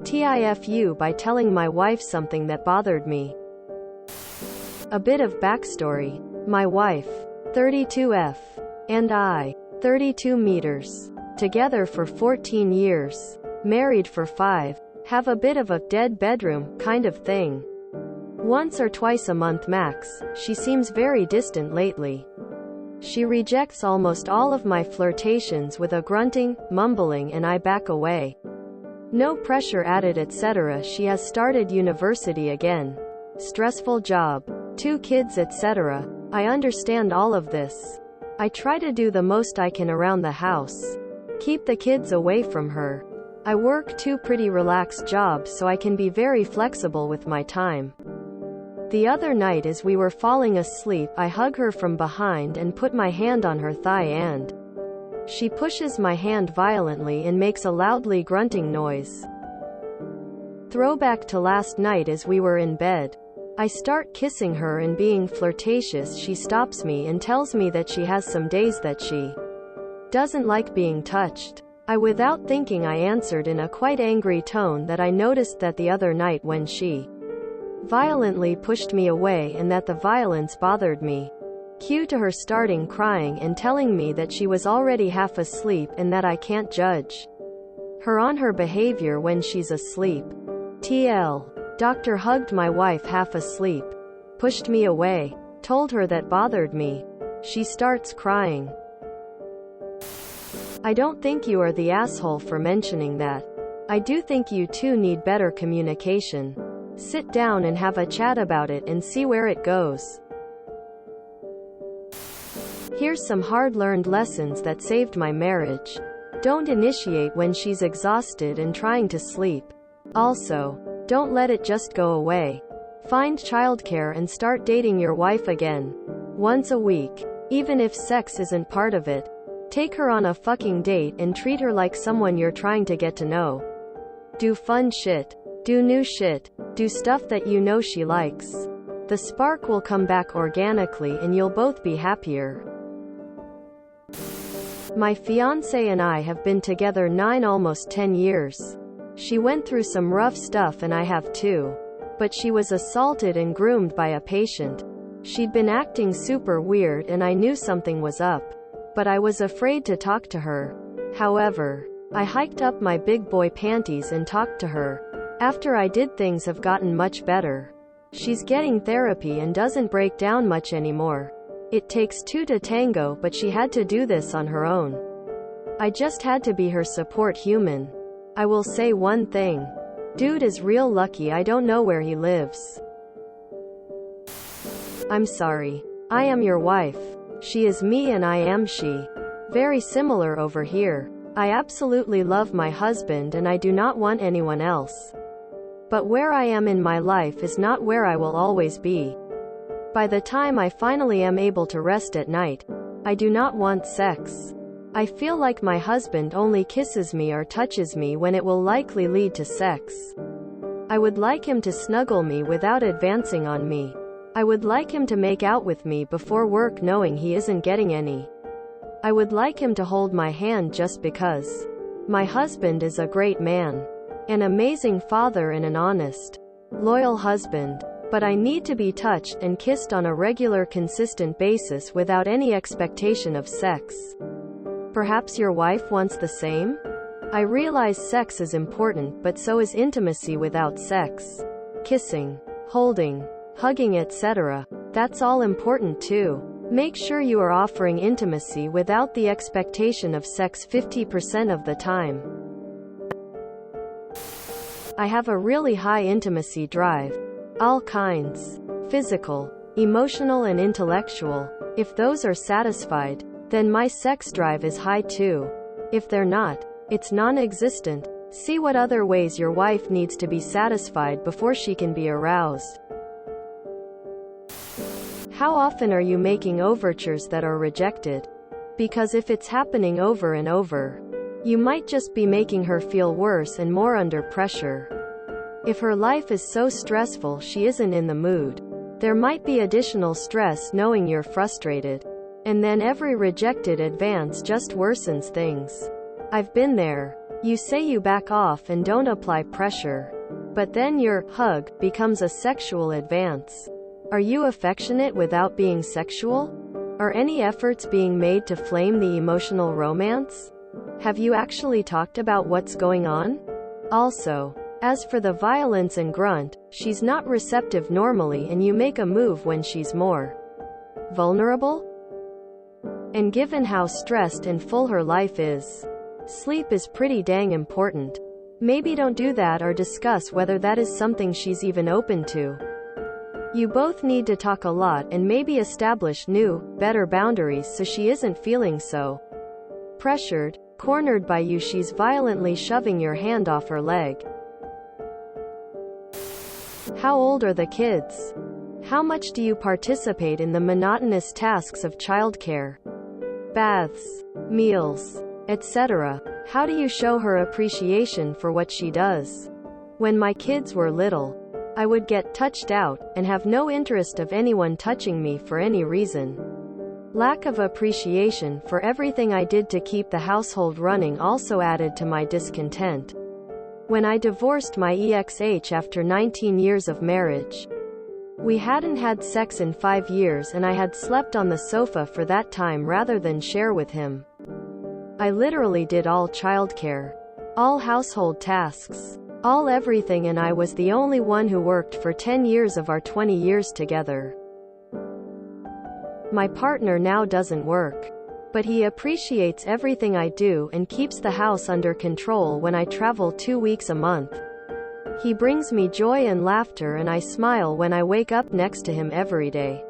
TIFU by telling my wife something that bothered me. A bit of backstory. My wife, 32F, and I, 32 meters, together for 14 years, married for 5, have a bit of a dead bedroom kind of thing. Once or twice a month max. She seems very distant lately. She rejects almost all of my flirtations with a grunting, mumbling, and I back away. No pressure added, etc. She has started university again. Stressful job. 2 kids, etc. I understand all of this. I try to do the most I can around the house. Keep the kids away from her. I work 2 pretty relaxed jobs so I can be very flexible with my time. The other night as we were falling asleep, I hug her from behind and put my hand on her thigh and she pushes my hand violently and makes a loudly grunting noise. Throwback to last night as we were in bed. I start kissing her and being flirtatious. She stops me and tells me that she has some days that she doesn't like being touched. Without thinking, I answered in a quite angry tone that I noticed that the other night when she violently pushed me away and that the violence bothered me. Cue to her starting crying and telling me that she was already half asleep and that I can't judge her on her behavior when she's asleep. TL. Doctor hugged my wife half asleep, pushed me away, told her that bothered me. She starts crying. I don't think you are the asshole for mentioning that. I do think you two need better communication. Sit down and have a chat about it and see where it goes. Here's some hard-learned lessons that saved my marriage. Don't initiate when she's exhausted and trying to sleep. Also, don't let it just go away. Find childcare and start dating your wife again. Once a week. Even if sex isn't part of it. Take her on a fucking date and treat her like someone you're trying to get to know. Do fun shit. Do new shit. Do stuff that you know she likes. The spark will come back organically and you'll both be happier. My fiancé and I have been together 9, almost 10 years. She went through some rough stuff and I have too. But she was assaulted and groomed by a patient. She'd been acting super weird and I knew something was up. But I was afraid to talk to her. However, I hiked up my big boy panties and talked to her. After I did, things have gotten much better. She's getting therapy and doesn't break down much anymore. It takes 2 to tango, but she had to do this on her own. I just had to be her support human. I will say one thing. Dude is real lucky. I don't know where he lives. I'm sorry. I am your wife. She is me and I am she. Very similar over here. I absolutely love my husband and I do not want anyone else. But where I am in my life is not where I will always be. By the time I finally am able to rest at night, I do not want sex. I feel like my husband only kisses me or touches me when it will likely lead to sex. I would like him to snuggle me without advancing on me. I would like him to make out with me before work knowing he isn't getting any. I would like him to hold my hand just because. My husband is a great man. An amazing father and an honest, loyal husband. But I need to be touched and kissed on a regular, consistent basis without any expectation of sex. Perhaps your wife wants the same? I realize sex is important, but so is intimacy without sex. Kissing, holding, hugging, etc. That's all important too. Make sure you are offering intimacy without the expectation of sex 50% of the time. I have a really high intimacy drive. All kinds. Physical, emotional and intellectual. If those are satisfied, then my sex drive is high too. If they're not, it's non-existent. See what other ways your wife needs to be satisfied before she can be aroused. How often are you making overtures that are rejected? Because if it's happening over and over, you might just be making her feel worse and more under pressure. If her life is so stressful she isn't in the mood, there might be additional stress knowing you're frustrated. And then every rejected advance just worsens things. I've been there. You say you back off and don't apply pressure. But then your hug becomes a sexual advance. Are you affectionate without being sexual? Are any efforts being made to flame the emotional romance? Have you actually talked about what's going on? Also, as for the violence and grunt, she's not receptive normally, and you make a move when she's more vulnerable? And given how stressed and full her life is, sleep is pretty dang important. Maybe don't do that or discuss whether that is something she's even open to. You both need to talk a lot and maybe establish new, better boundaries so she isn't feeling so pressured, cornered by you. She's violently shoving your hand off her leg. How old are the kids? How much do you participate in the monotonous tasks of childcare? Baths, meals, etc. How do you show her appreciation for what she does? When my kids were little, I would get touched out, and have no interest of anyone touching me for any reason. Lack of appreciation for everything I did to keep the household running also added to my discontent. When I divorced my ex after 19 years of marriage, we hadn't had sex in 5 years, and I had slept on the sofa for that time rather than share with him. I literally did all childcare, all household tasks, all everything, and I was the only one who worked for 10 years of our 20 years together. My partner now doesn't work, but he appreciates everything I do and keeps the house under control when I travel 2 weeks a month. He brings me joy and laughter, and I smile when I wake up next to him every day.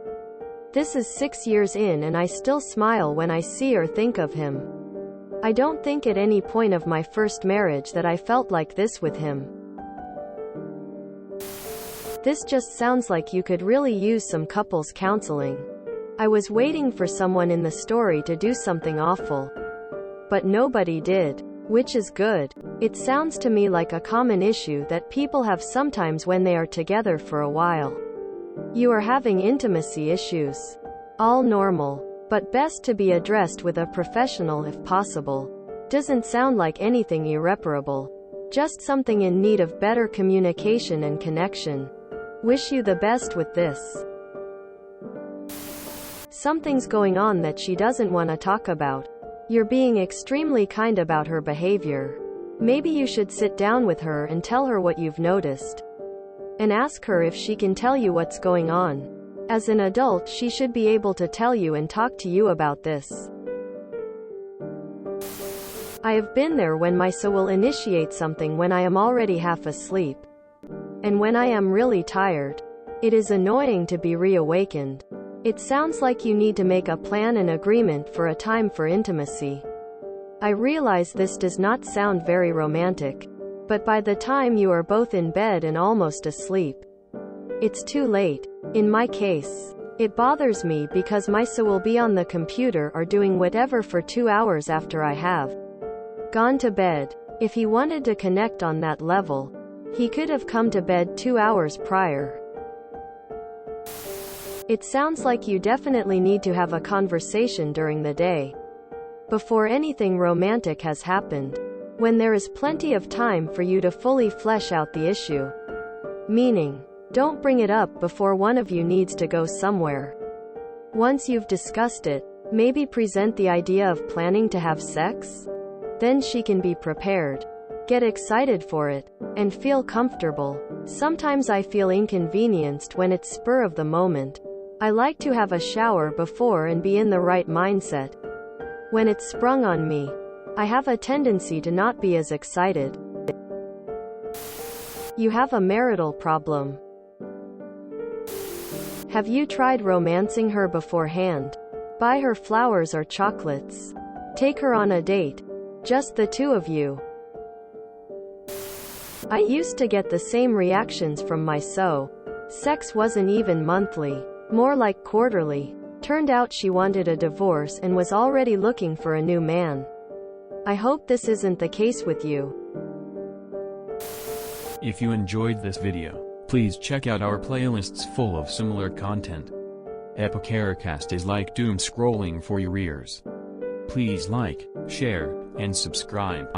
This is 6 years in, and I still smile when I see or think of him. I don't think at any point of my first marriage that I felt like this with him. This just sounds like you could really use some couples counseling. I was waiting for someone in the story to do something awful, but nobody did, which is good. It sounds to me like a common issue that people have sometimes when they are together for a while. You are having intimacy issues. All normal, but best to be addressed with a professional if possible. Doesn't sound like anything irreparable. Just something in need of better communication and connection. Wish you the best with this. Something's going on that she doesn't want to talk about. You're being extremely kind about her behavior. Maybe you should sit down with her and tell her what you've noticed. And ask her if she can tell you what's going on. As an adult, she should be able to tell you and talk to you about this. I have been there when my soul will initiate something when I am already half asleep. And when I am really tired. It is annoying to be reawakened. It sounds like you need to make a plan and agreement for a time for intimacy. I realize this does not sound very romantic. But by the time you are both in bed and almost asleep, it's too late. In my case, it bothers me because my soul will be on the computer or doing whatever for 2 hours after I have gone to bed. If he wanted to connect on that level, he could have come to bed 2 hours prior. It sounds like you definitely need to have a conversation during the day, before anything romantic has happened, when there is plenty of time for you to fully flesh out the issue. Meaning, don't bring it up before one of you needs to go somewhere. Once you've discussed it, maybe present the idea of planning to have sex. Then she can be prepared, get excited for it, and feel comfortable. Sometimes I feel inconvenienced when it's spur of the moment. I like to have a shower before and be in the right mindset. When it's sprung on me, I have a tendency to not be as excited. You have a marital problem. Have you tried romancing her beforehand? Buy her flowers or chocolates. Take her on a date. Just the two of you. I used to get the same reactions from my sex wasn't even monthly, more like quarterly. Turned out she wanted a divorce and was already looking for a new man. I hope this isn't the case with you. If you enjoyed this video, please check out our playlists full of similar content. Epicaricast is like doom scrolling for your ears. Please like, share, and subscribe.